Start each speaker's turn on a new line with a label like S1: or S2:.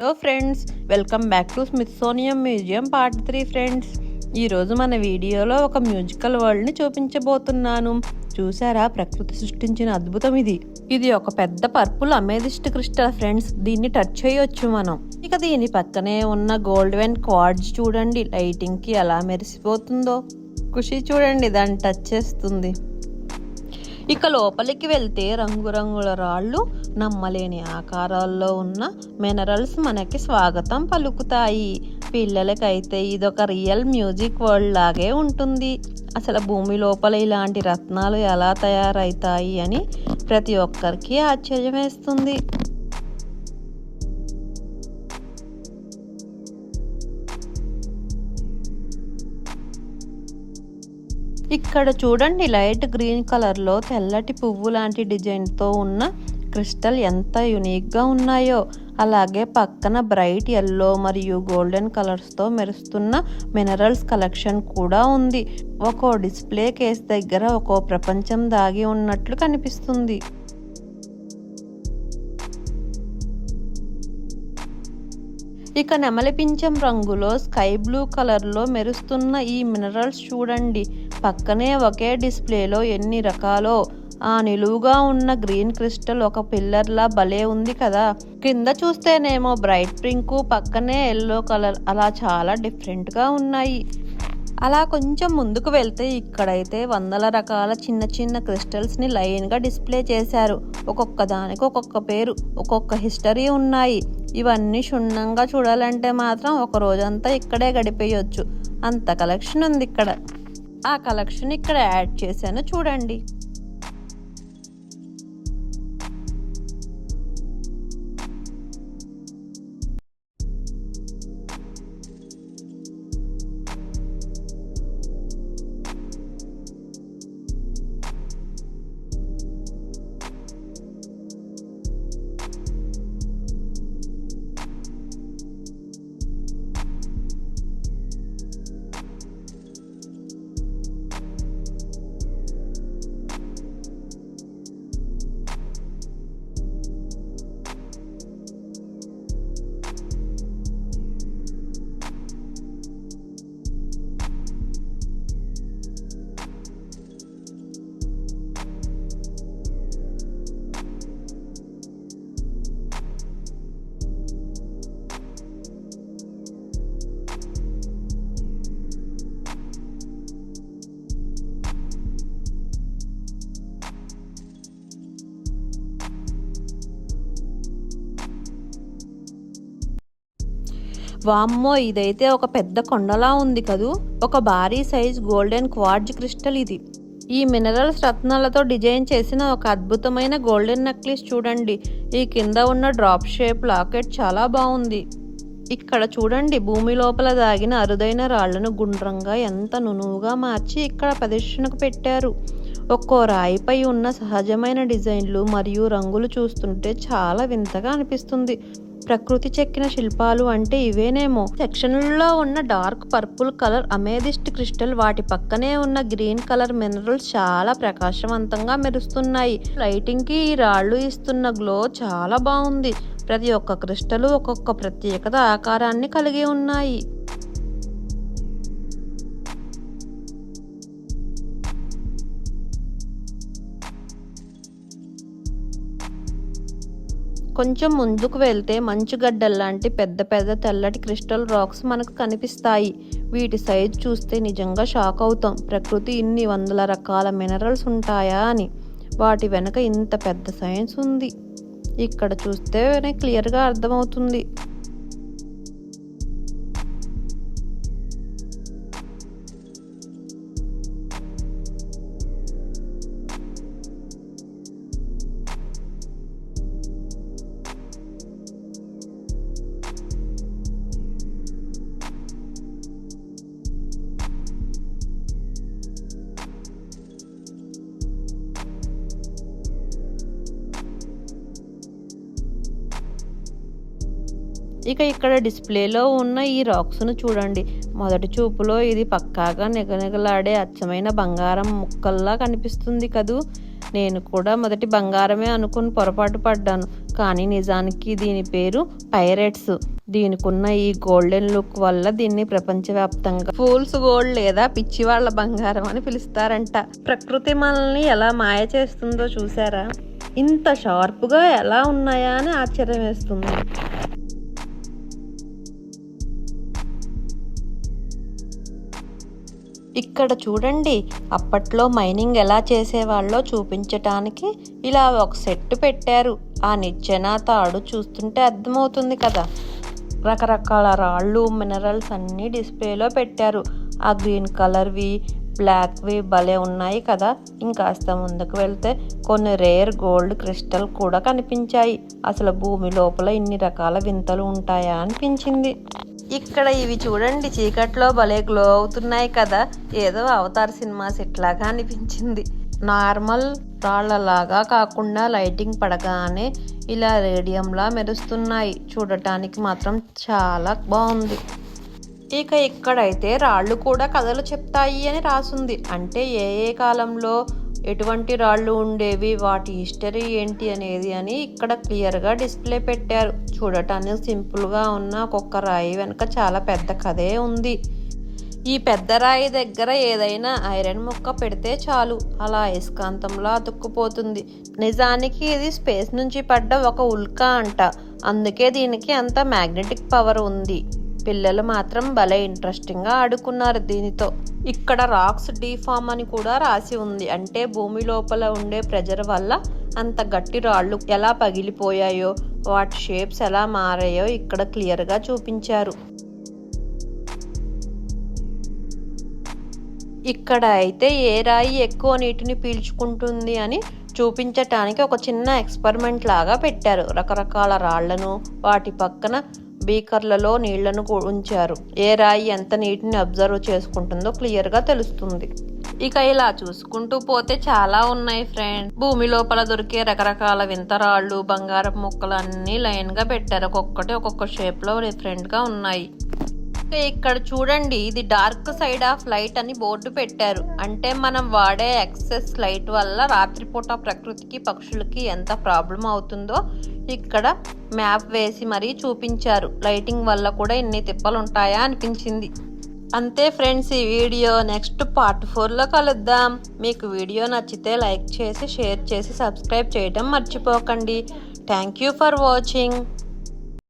S1: Hello friends, welcome back to Smithsonian museum part 3 friends. ఈరోజు మన వీడియోలో ఒక మ్యూజికల్ వరల్డ్ని చూపించబోతున్నాను. చూసారా, ప్రకృతి సృష్టించిన అద్భుతం ఇది. ఇది ఒక పెద్ద పర్పుల్ అమేథిస్ట్ క్రిస్టల్ ఫ్రెండ్స్. దీన్ని టచ్ చేయొచ్చు మనం. ఇక దీని పక్కనే ఉన్న గోల్డెన్ క్వార్ట్జ్ చూడండి, లైటింగ్కి ఎలా మెరిసిపోతుందో. ఖుషి చూడండి, దాన్ని టచ్ చేస్తుంది. ఇక లోపలికి వెళ్తే రంగురంగుల రాళ్ళు, నమ్మలేని ఆకారాల్లో ఉన్న మినరల్స్ మనకి స్వాగతం పలుకుతాయి. పిల్లలకైతే ఇదొక రియల్ మ్యూజిక్ వరల్డ్ లాగే ఉంటుంది. అసలు భూమి లోపల ఇలాంటి రత్నాలు ఎలా తయారవుతాయి అని ప్రతి ఒక్కరికి ఆశ్చర్యం వేస్తుంది. ఇక్కడ చూడండి, లైట్ గ్రీన్ కలర్లో తెల్లటి పువ్వు లాంటి డిజైన్తో ఉన్న క్రిస్టల్ ఎంత యునిక్గా ఉన్నాయో. అలాగే పక్కన బ్రైట్ ఎల్లో మరియు గోల్డెన్ కలర్స్తో మెరుస్తున్న మినరల్స్ కలెక్షన్ కూడా ఉంది. ఒక్కో డిస్ప్లే కేస్ దగ్గర ఒక్కో ప్రపంచం దాగి ఉన్నట్లు కనిపిస్తుంది. ఇక నెమలి పింఛం రంగులో స్కై బ్లూ కలర్లో మెరుస్తున్న ఈ మినరల్స్ చూడండి. పక్కనే ఒకే డిస్ప్లేలో ఎన్ని రకాలో. ఆ నిలువుగా ఉన్న గ్రీన్ క్రిస్టల్ ఒక పిల్లర్లా భలే ఉంది కదా. కింద చూస్తేనేమో బ్రైట్ పింక్, పక్కనే ఎల్లో కలర్, అలా చాలా డిఫరెంట్గా ఉన్నాయి. అలా కొంచెం ముందుకు వెళ్తే ఇక్కడైతే వందల రకాల చిన్న చిన్న క్రిస్టల్స్ని లైన్గా డిస్ప్లే చేశారు. ఒక్కొక్క దానికి ఒక్కొక్క పేరు, ఒక్కొక్క హిస్టరీ ఉన్నాయి. ఇవన్నీ క్షుణ్ణంగా చూడాలంటే మాత్రం ఒక రోజంతా ఇక్కడే గడిపేయొచ్చు. అంత కలెక్షన్ ఉంది ఇక్కడ. ఆ కలెక్షన్ ఇక్కడ యాడ్ చేశాను చూడండి. వామ్మో, ఇదైతే ఒక పెద్ద కొండలా ఉంది కదూ. ఒక భారీ సైజ్ గోల్డెన్ క్వార్ట్జ్ క్రిస్టల్ ఇది. ఈ మినరల్స్ రత్నాలతో డిజైన్ చేసిన ఒక అద్భుతమైన గోల్డెన్ నెక్లెస్ చూడండి. ఈ కింద ఉన్న డ్రాప్ షేప్ లాకెట్ చాలా బాగుంది. ఇక్కడ చూడండి, భూమి లోపల దాగిన అరుదైన రాళ్లను గుండ్రంగా ఎంత నునువుగా మార్చి ఇక్కడ ప్రదర్శనకు పెట్టారు. ఒక్కో రాయిపై ఉన్న సహజమైన డిజైన్లు మరియు రంగులు చూస్తుంటే చాలా వింతగా అనిపిస్తుంది. ప్రకృతి చెక్కిన శిల్పాలు అంటే ఇవేనేమో. సెక్షన్లలో ఉన్న డార్క్ పర్పుల్ కలర్ అమేథిస్ట్ క్రిస్టల్, వాటి పక్కనే ఉన్న గ్రీన్ కలర్ మినరల్స్ చాలా ప్రకాశవంతంగా మెరుస్తున్నాయి. లైటింగ్ కి ఈ రాళ్లు ఇస్తున్న గ్లో చాలా బాగుంది. ప్రతి ఒక్క క్రిస్టల్ ఒక్కొక్క ప్రత్యేకత ఆకారాన్ని కలిగి ఉన్నాయి. కొంచెం ముందుకు వెళ్తే మంచుగడ్డల్లాంటి పెద్ద పెద్ద తెల్లటి క్రిస్టల్ రాక్స్ మనకు కనిపిస్తాయి. వీటి సైజ్ చూస్తే నిజంగా షాక్ అవుతాం. ప్రకృతి ఇన్ని వందల రకాల మినరల్స్ ఉంటాయా అని. వాటి వెనక ఇంత పెద్ద సైన్స్ ఉంది. ఇక్కడ చూస్తేనే క్లియర్గా అర్థమవుతుంది. ఇక ఇక్కడ డిస్ప్లేలో ఉన్న ఈ రాక్స్ను చూడండి. మొదటి చూపులో ఇది పక్కాగా నిగనిగలాడే అచ్చమైన బంగారం ముక్కల్లా కనిపిస్తుంది కదూ. నేను కూడా మొదటి బంగారమే అనుకుని పొరపాటు పడ్డాను, కానీ నిజానికి దీని పేరు పైరెట్స్. దీనికున్న ఈ గోల్డెన్ లుక్ వల్ల దీన్ని ప్రపంచవ్యాప్తంగా ఫూల్స్ గోల్డ్ లేదా పిచ్చివాళ్ల బంగారం అని పిలుస్తారంట. ప్రకృతి మనల్ని ఎలా మాయ చేస్తుందో చూసారా? ఇంత షార్ప్గా ఎలా ఉన్నాయా అని ఆశ్చర్యం వేస్తుంది. ఇక్కడ చూడండి, అప్పట్లో మైనింగ్ ఎలా చేసేవాళ్ళో చూపించటానికి ఇలా ఒక సెట్ పెట్టారు. ఆ నిచ్చెన తాడు చూస్తుంటే అర్థమవుతుంది కదా. రకరకాల రాళ్ళు, మినరల్స్ అన్నీ డిస్ప్లేలో పెట్టారు. ఆ గ్రీన్ కలర్వి, బ్లాక్వి భలే ఉన్నాయి కదా. ఇంకాస్త ముందుకు వెళ్తే కొన్ని రేర్ గోల్డ్ క్రిస్టల్ కూడా కనిపించాయి. అసలు భూమి లోపల ఇన్ని రకాల వింతలు ఉంటాయా అనిపించింది. ఇక్కడ ఇవి చూడండి, చీకట్లో భలే గ్లో అవుతున్నాయి కదా. ఏదో అవతార్ సినిమా సెట్ లాగా అనిపించింది. నార్మల్ రాళ్లలాగా కాకుండా లైటింగ్ పడగానే ఇలా రేడియంలా మెరుస్తున్నాయి. చూడటానికి మాత్రం చాలా బాగుంది. ఇక ఇక్కడైతే రాళ్ళు కూడా కథలు చెప్తాయి అని రాసుంది. అంటే ఏ ఏ కాలంలో ఎటువంటి రాళ్ళు ఉండేవి, వాటి హిస్టరీ ఏంటి అనేది అని ఇక్కడ క్లియర్గా డిస్ప్లే పెట్టారు. చూడటానికి సింపుల్గా ఉన్న ఒక్కొక్క రాయి వెనుక చాలా పెద్ద కథే ఉంది. ఈ పెద్ద రాయి దగ్గర ఏదైనా ఐరన్ ముక్క పెడితే చాలు, అలా అయస్కాంతంలా అతుక్కుపోతుంది. నిజానికి ఇది స్పేస్ నుంచి పడ్డ ఒక ఉల్కా అంట. అందుకే దీనికి అంత మ్యాగ్నెటిక్ పవర్ ఉంది. పిల్లలు మాత్రం భలే ఇంట్రెస్టింగ్గా ఆడుకున్నారు దీనితో. ఇక్కడ రాక్స్ డీఫామ్ అని కూడా రాసి ఉంది. అంటే భూమి లోపల ఉండే ప్రెజర్ వల్ల అంత గట్టి రాళ్ళు ఎలా పగిలిపోయాయో, వాటి షేప్స్ ఎలా మారాయో ఇక్కడ క్లియర్గా చూపించారు. ఇక్కడ అయితే ఏ రాయి ఎక్కువ నీటిని పీల్చుకుంటుంది అని చూపించటానికి ఒక చిన్న ఎక్స్పెరిమెంట్ లాగా పెట్టారు. రకరకాల రాళ్లను వాటి పక్కన బీకర్లలో నీళ్లను ఉంచారు. ఏ రాయి ఎంత నీటిని అబ్జర్వ్ చేసుకుంటుందో క్లియర్గా తెలుస్తుంది. ఇక ఇలా చూసుకుంటూ పోతే చాలా ఉన్నాయి ఫ్రెండ్. భూమి లోపల దొరికే రకరకాల వింత రాళ్ళు, బంగారపు ముక్కలు అన్నీ లైన్గా పెట్టారు. ఒక్కొక్కటి ఒక్కొక్క షేప్లో డిఫరెంట్గా ఉన్నాయి. ఇక్కడ చూడండి, ఇది డార్క్ సైడ్ ఆఫ్ లైట్ అని బోర్డు పెట్టారు. అంటే మనం వాడే ఎక్సెస్ లైట్ వల్ల రాత్రిపూట ప్రకృతికి, పక్షులకి ఎంత ప్రాబ్లం అవుతుందో ఇక్కడ మ్యాప్ వేసి మరీ చూపించారు. లైటింగ్ వల్ల కూడా ఇన్ని తిప్పలు ఉంటాయా అనిపించింది. అంతే ఫ్రెండ్స్, ఈ వీడియో నెక్స్ట్ పార్ట్ 4లో కలుద్దాం. మీకు వీడియో నచ్చితే లైక్ చేసి, షేర్ చేసి, సబ్స్క్రైబ్ చేయడం మర్చిపోకండి. Thank you for watching.